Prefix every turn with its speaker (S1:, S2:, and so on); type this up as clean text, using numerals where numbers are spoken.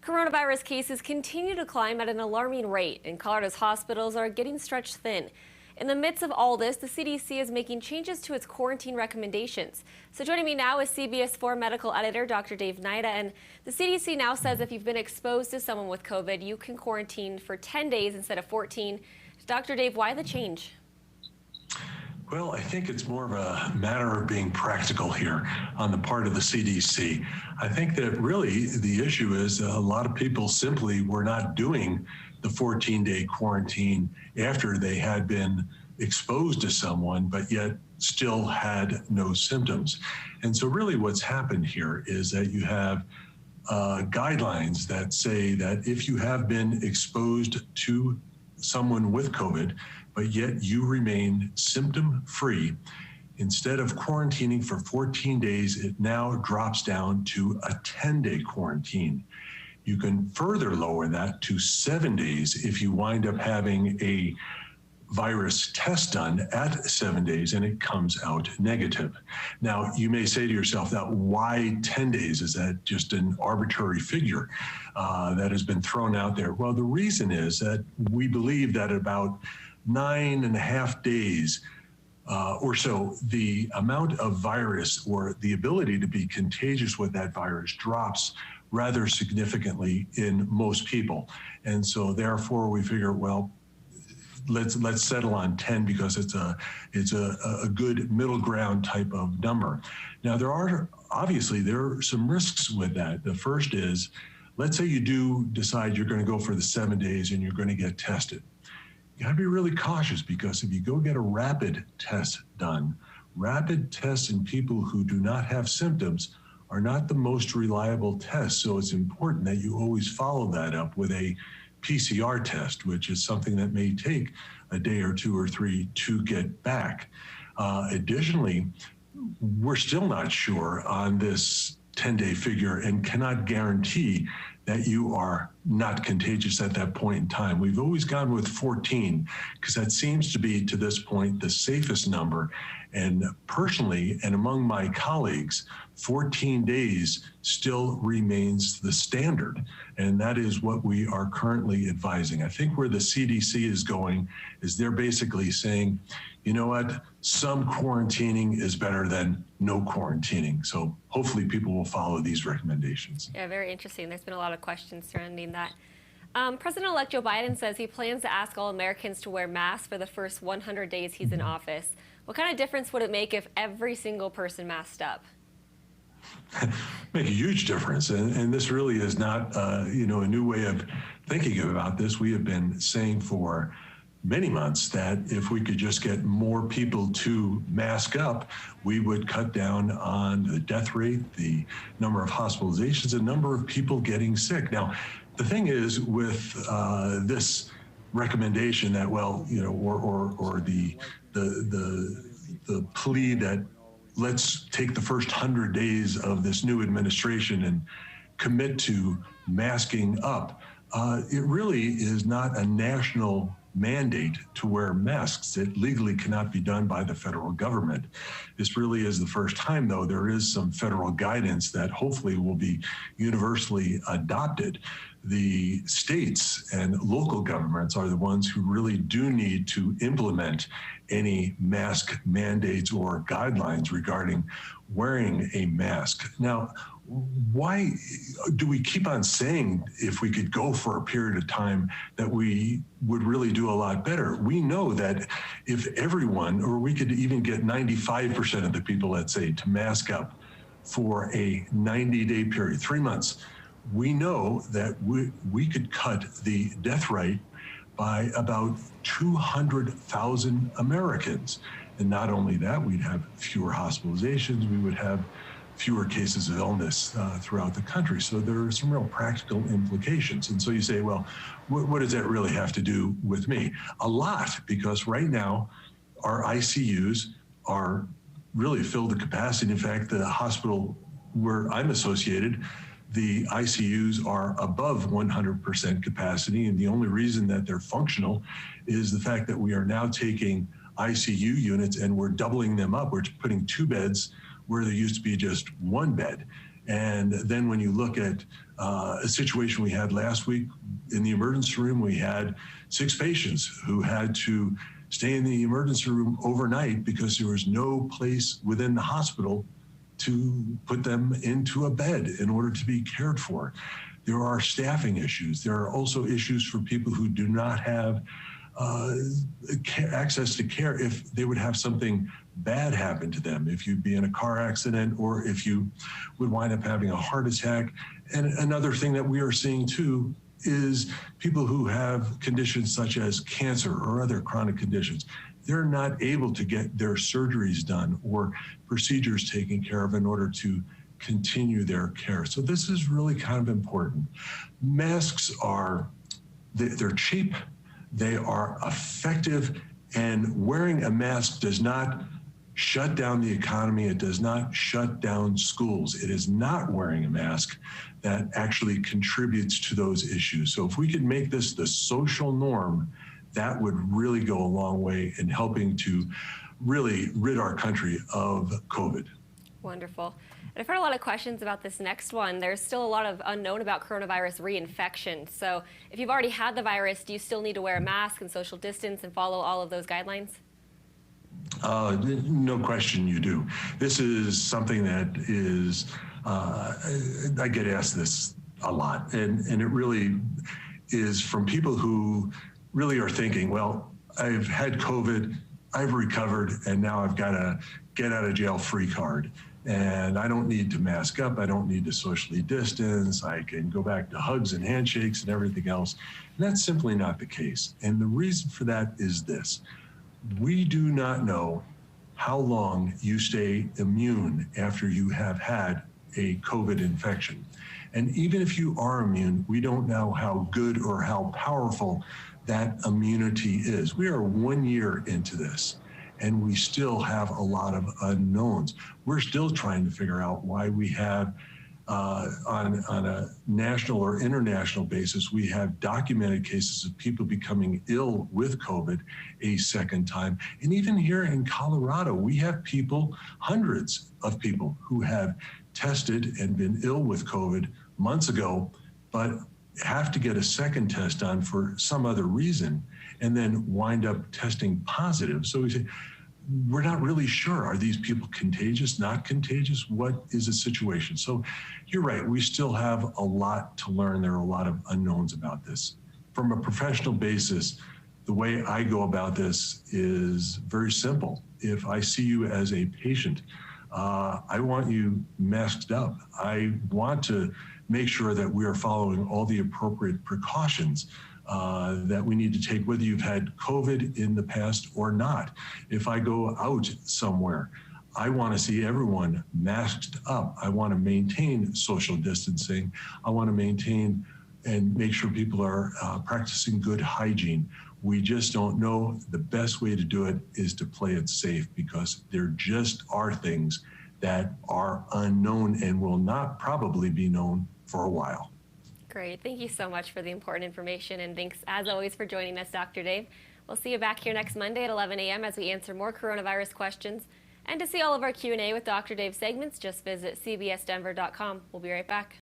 S1: Coronavirus cases continue to climb at an alarming rate, and Colorado's hospitals are getting stretched thin. In the midst of all this, the CDC is making changes to its quarantine recommendations. So joining me now is CBS4 Medical Editor Dr. Hnida, and the CDC now says if you've been exposed to someone with COVID, you can quarantine for 10 days instead of 14. Dr. Dave, why the change?
S2: Well, I think it's more of a matter of being practical here on the part of the CDC. I think that really the issue is a lot of people simply were not doing the 14-day quarantine after they had been exposed to someone, but yet still had no symptoms. And so really what's happened here is that you have guidelines that say that if you have been exposed to someone with COVID, but yet you remain symptom-free, instead of quarantining for 14 days, it now drops down to a 10-day quarantine. You can further lower that to 7 days if you wind up having a virus test done at 7 days and it comes out negative. Now, you may say to yourself, that why 10 days? Is that just an arbitrary figure that has been thrown out there? Well, the reason is that we believe that about 9.5 days or so, the amount of virus or the ability to be contagious with that virus drops rather significantly in most people. And so therefore we figure, well, let's settle on 10 because it's a good middle ground type of number. Now there are some risks with that. The first is, let's say you do decide you're going to go for the 7 days and you're going to get tested. You got to be really cautious, because if you go get a rapid test done, rapid tests in people who do not have symptoms are not the most reliable tests. So it's important that you always follow that up with a PCR test, which is something that may take a day or 2 or 3 to get back. Additionally, we're still not sure on this 10-day figure and cannot guarantee that you are not contagious at that point in time. We've always gone with 14 because that seems to be, to this point, the safest number. And personally, and among my colleagues, 14 days still remains the standard. And that is what we are currently advising. I think where the CDC is going is they're basically saying, you know what, some quarantining is better than no quarantining. So hopefully people will follow these recommendations.
S1: Yeah, very interesting. There's been a lot of questions surrounding that. President-elect Joe Biden says he plans to ask all Americans to wear masks for the first 100 days he's in office. What kind of difference would it make if every single person masked up?
S2: Make a huge difference. And this really is not, a new way of thinking about this. We have been saying for many months that if we could just get more people to mask up, we would cut down on the death rate, the number of hospitalizations, the number of people getting sick. Now, the thing is with this recommendation that, well, or the plea that let's take the first 100 days of this new administration and commit to masking up, it really is not a national mandate to wear masks. It legally cannot be done by the federal government. This really is the first time, though, there is some federal guidance that hopefully will be universally adopted. The states and local governments are the ones who really do need to implement any mask mandates or guidelines regarding wearing a mask. Now, why do we keep on saying if we could go for a period of time that we would really do a lot better? We know that if everyone, or we could even get 95% of the people, let's say, to mask up for a 90-day period, 3 months, we know that we could cut the death rate by about 200,000 Americans. And not only that, we'd have fewer hospitalizations, we would have fewer cases of illness throughout the country. So there are some real practical implications. And so you say, well, what does that really have to do with me? A lot, because right now our ICUs are really filled to capacity. In fact, the hospital where I'm associated, the ICUs are above 100% capacity. And the only reason that they're functional is the fact that we are now taking ICU units and we're doubling them up. We're putting 2 beds where there used to be just 1 bed. And then when you look at a situation we had last week in the emergency room. We had 6 patients who had to stay in the emergency room overnight because there was no place within the hospital to put them into a bed in order to be cared for. There are staffing issues. There are also issues for people who do not have access to care if they would have something bad happen to them, if you'd be in a car accident or if you would wind up having a heart attack. And another thing that we are seeing too is people who have conditions such as cancer or other chronic conditions. They're not able to get their surgeries done or procedures taken care of in order to continue their care. So this is really kind of important. Masks they're cheap, they are effective, and wearing a mask does not shut down the economy. It does not shut down schools. It is not wearing a mask that actually contributes to those issues. So if we could make this the social norm, that would really go a long way in helping to really rid our country of COVID.
S1: Wonderful. And I've heard a lot of questions about this next one. There's still a lot of unknown about coronavirus reinfection. So if you've already had the virus, do you still need to wear a mask and social distance and follow all of those guidelines?
S2: No question you do. This is something that is, I get asked this a lot, and it really is from people who really are thinking, well, I've had COVID, I've recovered, and now I've got a get out of jail free card. And I don't need to mask up. I don't need to socially distance. I can go back to hugs and handshakes and everything else. And that's simply not the case. And the reason for that is this. We do not know how long you stay immune after you have had a COVID infection. And even if you are immune, we don't know how good or how powerful that immunity is. We are 1 year into this, and we still have a lot of unknowns. We're still trying to figure out why we have, on a national or international basis, we have documented cases of people becoming ill with COVID a second time. And even here in Colorado, we have people, hundreds of people who have tested and been ill with COVID months ago, but have to get a second test done for some other reason and then wind up testing positive. So we say, we're not really sure. Are these people contagious, not contagious? What is the situation? So you're right. We still have a lot to learn. There are a lot of unknowns about this. From a professional basis, the way I go about this is very simple. If I see you as a patient, I want you masked up. I want to make sure that we are following all the appropriate precautions that we need to take, whether you've had COVID in the past or not. If I go out somewhere, I want to see everyone masked up. I want to maintain social distancing. I want to maintain and make sure people are practicing good hygiene. We just don't know. The best way to do it is to play it safe, because there just are things that are unknown and will not probably be known for a while.
S1: Great. Thank you so much for the important information, and thanks as always for joining us, Dr. Dave. We'll see you back here next Monday at 11 a.m. as we answer more coronavirus questions. And to see all of our Q&A with Dr. Dave segments, just visit CBSDenver.com. We'll be right back.